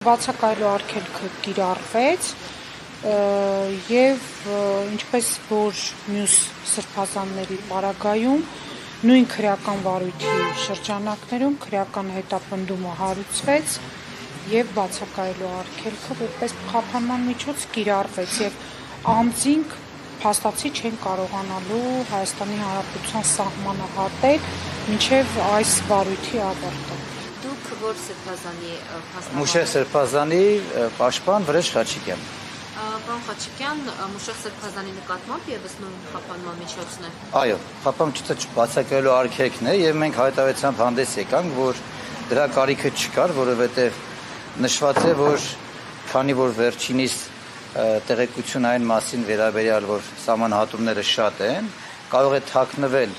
Բացակայելու արգելքը կիրառվեց եւ ինչպես որ մյուս սրբազանների պարագայում նույն քրեական վարույթի շրջանակներում քրեական հետապնդումը հարուցվեց եւ բացակայելու արգելքը որպես խափանման միջոց կիրառվեց եւ անձինք փաստացի չեն կարողանալու Հայաստանի Հանրապետության սահմանը հատել մինչեւ այս վարույթի ավարտը։ Դուք որ սրբազանի փաստաբան Մուշեղ Սրբազանի պաշտպան Վրեժ Խաչիկյան։ Պարոն Խաչիկյան, Մուշեղ Սրբազանի նկատմամբ եւս նույն խափանման միջոցն է։ Այո, խափանման միջոցը բացակայելու արգելքն է եւ մենք հայտարարությամբ հանդես եկանք, որ դրա կարիքը չկար, որովհետեւ նշված է, որ քանի որ վերջինիս տեղեկություն այն մասին վերաբերյալ, որ սահմանահատումները շատ են, կարող է թաքնվել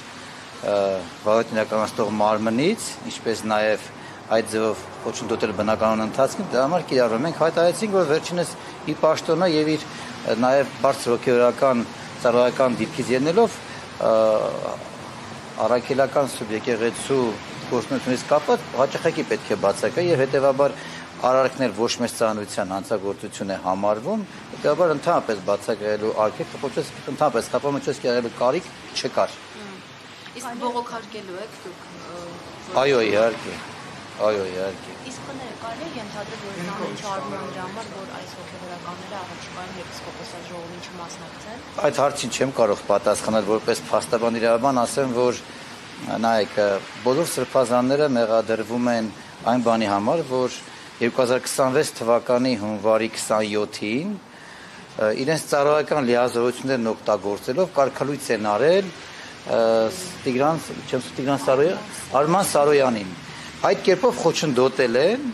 վարույթ իրականացնող մարմնից, ինչպես նաեւ այդ ձևով ոչնչոտել բնականոն ընթացքին, դրա համար կիրառվում ենք հայտարարեցինք, որ վերջինս իր պաշտոնը եւ իր նաեւ բարձր հոգեորական ծառայական դիրքից ելնելով առաքելական սուբյեկտի գործունեությունից կապված հաճախակի պետք է բացակայ եւ հետեւաբար արարքներ ոչ մեծ ծանրության հանցագործություն է համարվում, հետեւաբար ընդհանրապես բացակայելու արգելքը փոխած ընդհանրապես խափանման միջոց կիրառելու կարիք չկար։ Իսկ բողոքարկելու եք դուք։ Այո, իհարկե։ Այո, իհարկե։ Իսկ կարելի է ենթադրել, որ զանոչ արվում դրա համար, որ այս հոգեվորականները առաջիկայում եպիսկոպոսաժողովին չմասնակցեն։ Այդ հարցին չեմ կարող պատասխանել որպես փաստաբան իրավաբան, ասեմ, որ նայեք, բոլոր սրբազանները մեղադրվում են այն բանի համար, որ 2026 թվականի հունվարի 27-ին իրենց ծառայական լիազորություններն օգտագործելով կարգալույց են արել Արման Սարոյանին։ Այդ կերպով խոչընդոտել են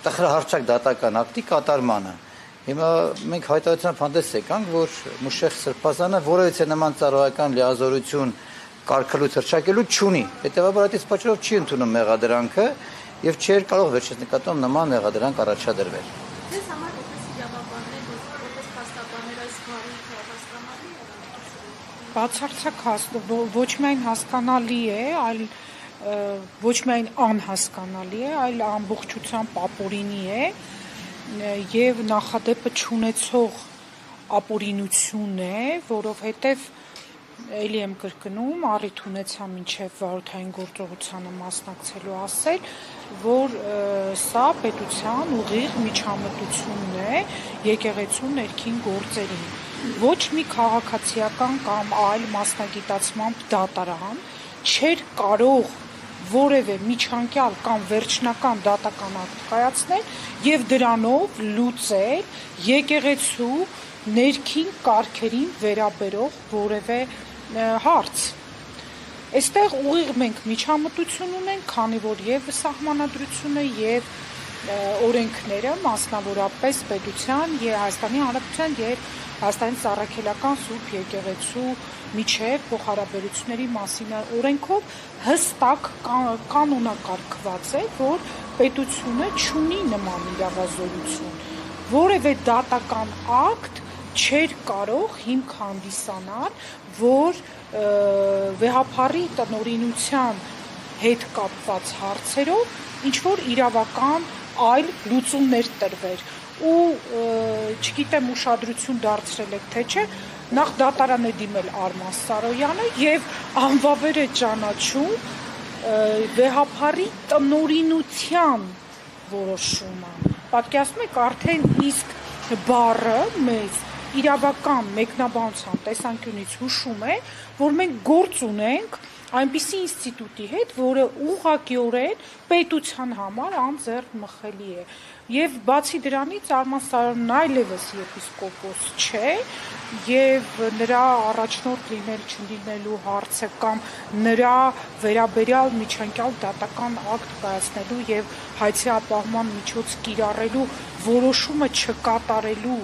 տխրահարճակ դատական ակտի կատարմանը։ Հիմա մենք հայտարարությամբ հանդես եկանք, որ Մուշեղ Սրբազանը որևիցե նման ծառայական լիազորություն կարգալույց հռչակելու չունի։ Հետևաբար այդից պատճառով չի ընդունում մեղադրանքը եւ չէր կարող վերջից նկատում նման մեղադրանք առաջադրվել։ Ձեզ համար որպես իրավաբաններ, որպես փաստաբաններ այս վարույթը հասկանալի է։ Բացարձակ ոչ միայն հասկանալի է, այլ ոչ միայն անհասկանալի է, այլ ամբողջությամբ ապօրինի է եւ նախադեպը չունեցող ապօրինություն է, որովհետեւ էլի եմ կրկնում, առիթ ունեցա մինչև վարորդային գործողությանը մասնակցելու ասել, որ սա պետության ուղիղ միջամտությունն է եկեղեցու ներքին գործերին։ Ոչ մի քաղաքացիական կամ այլ մասնագիտացմամբ դատարան չէր կարող որևէ միջանկյալ կամ վերջնական դատական ակտ կայացնել եւ դրանով լուծել եկեղեցու ներքին կարգերին վերաբերող որևէ հարց։ Այստեղ ուղիղ մենք միջամտություն ունենք, քանի որ եւ սահմանադրությունը եւ օրենքները, մասնավորապես պետության եւ Հայաստանի Հանրապետության եւ Հայաստանի Սառաքելական Սուրբ Եկեղեցու միջև փոխհարաբերությունների մասին օրենքով հստակ կանոնակարգված է, որ պետությունը չունի նման իրավազորություն։ Որևէ դատական ակտ չէր կարող հիմք հանդիսանալ, որ վեհափառի տնօրինության հետ կապված հարցերով ինչ-որ իրավական այլ լուծումներ տրվեր ու չգիտեմ ուշադրություն դարձրել եք թե չէ, նախ դատարան է դիմել Արման Սարոյանը եւ անվավեր է ճանաչում վեհափառի տնօրինության որոշումը։ Պատկերացնում եք, արդեն իսկ բառը մեզ իրավական մեկնաբանության տեսանկյունից հուշում է, որ մենք գործ ունենք այնպիսի ինստիտուտի հետ, որը ուղղակիորեն պետության համար անձեռնմխելի է։ Եվ բացի դրանից Արման Սարոյանն այլևս եպիսկոպոս չէ, եւ նրա առաջնորդ լինել չլինելու հարցը կամ նրա վերաբերյալ միջանկյալ դատական ակտ կայացնելու եւ հայցի ապահովման միջոց կիրառելու որոշումը չկատարելու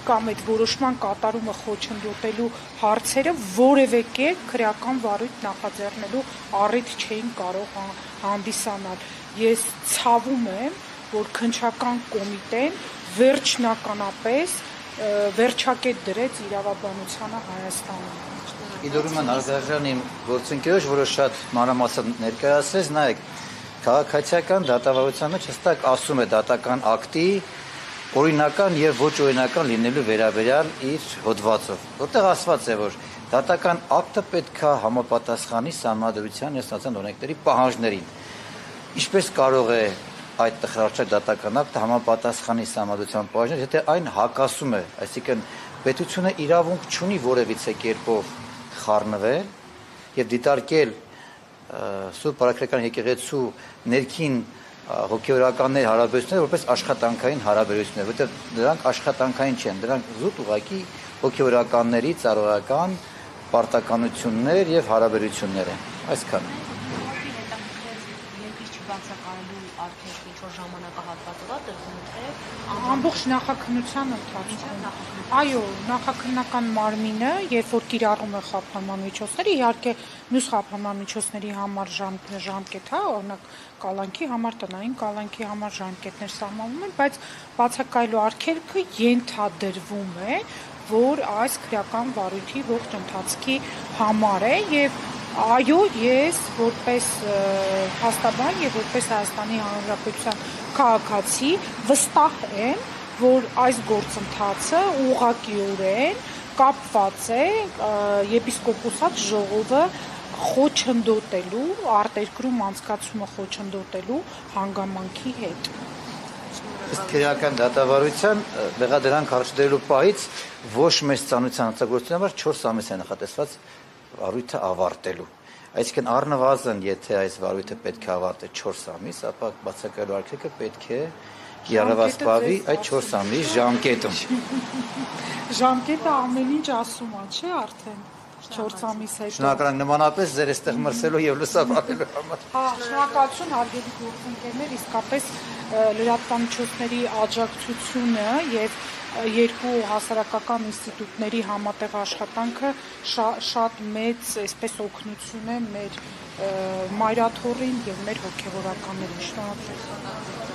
կամ այդ որոշման կատարումը խոչընդոտելու հարցերը որևէ կերպ քրեական վարույթ նախաձեռնելու առիթ չէին կարող հանդիսանալ։ Ես ցավում եմ, որ քննչական կոմիտեն վերջնականապես վերջակետ դրեց իրավաբանությանը Հայաստանում։ Իդորման Արգարժան իմ գործընկերոջ, որը շատ մանրամասն ներկայացրեց, նայեք, քաղաքացիական դատավարության մեջ հստակ ասում է դատական ակտի օրինական եւ ոչ օրինական լինելու վերաբերյալ իր հոդվածով, որտեղ ասված է, որ դատական ակտը պետք է համապատասխանի սահմանադրության եւ ստացան օրենքների պահանջներին։ Ինչպես կարող է այդ տխրարչակ դատական ակտը համապատասխանի սահմանադրության պահանջներին, եթե այն հակասում է, այսինքն պետությունը իրավունք չունի որևիցե կերպով խառնվել եւ դիտարկել Սուրբ Պարաքրական եկեղեցու ներքին հոգեորականներ հարաբերությունները որպես աշխատանքային հարաբերություններ, որտեղ դրանք աշխատանքային չեն, դրանք զուտ ուղղակի հոգեորականների ծառայական պարտականություններ եւ հարաբերություններ են։ Այսքան։ Ամբողջ նախաքննության ընթացքում։ Այո, նախաքննական մարմինը, երբ որ կիրառում է խափանման միջոցները, իհարկե մյուս խափանման միջոցների համար ժամկետ, օրինակ կալանքի համար, տնային կալանքի համար ժամկետներ սահմանվում են, բայց բացակայելու արգելքը ենթադրվում է, որ այս քրեական վարույթի ողջ ընթացքի համար է եւ այո, ես որպես հաստաբան եւ որպես Հայաստանի Հանրապետության քաղաքացի վստահ եմ, որ այս գործընթացը ուղղակիորեն կապված է եպիսկոպոսատ ժողովը խոչընդոտելու, արտերկրում անցկացումը խոչընդոտելու հանգամանքի հետ։ Ըստ քրեական դատավարության մեղադրանք հարցնելու պահից ոչ մեծ ծանոթության հանցագործության համար 4 ամիս է նախատեսված վարույթը ավարտելու։ Այսինքն առնվազն, եթե այս վարույթը պետք է ավարտի 4 ամիս, ապա բացակայելու արգելքը պետք է երևասպավի այդ 4 ամիս ժամկետում։ Ժամկետը ամեն ինչ ասում է, չէ՞ արդեն 4 ամիս հետո։ Շնորհակալ եմ նմանապես ձեր այստեղ մրցելու եւ լուսաբանելու համար։ Շնորհակալություն հարգելի գործընկերներ, իսկապես լրատվամիջոցների աջակցությունը եւ երկու հասարակական ինստիտուտների համատեղ աշխատանքը շատ մեծ այսպես օգնություն է մեր մայրաթորին եւ մեր հոգեվորականներին։ Շնորհակալ եմ։